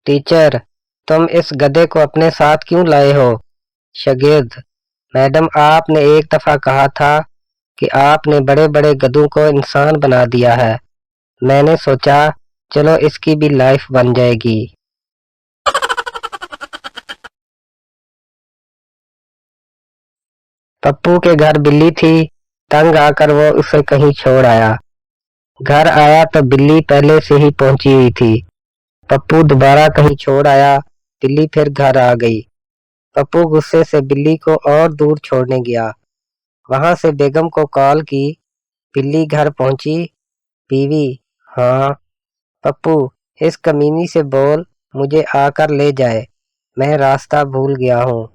Teacher, तुम इस गधे को अपने साथ क्यों लाए हो? शागिर्द: मैडम, आपने एक दफा कहा था कि आपने बड़े बड़े गधों को इंसान बना दिया है। मैंने सोचा चलो इसकी भी लाइफ बन जाएगी। पप्पू के घर बिल्ली थी। तंग आकर वो उसे कहीं छोड़ आया। घर आया तो बिल्ली पहले से ही पहुंची हुई थी। पप्पू दोबारा कहीं छोड़ आया। बिल्ली फिर घर आ गई। पप्पू गुस्से से बिल्ली को और दूर छोड़ने गया। वहां से बेगम को कॉल की। बिल्ली घर पहुंची। बीवी: हाँ पप्पू, इस कमीनी से बोल मुझे आकर ले जाए, मैं रास्ता भूल गया हूँ।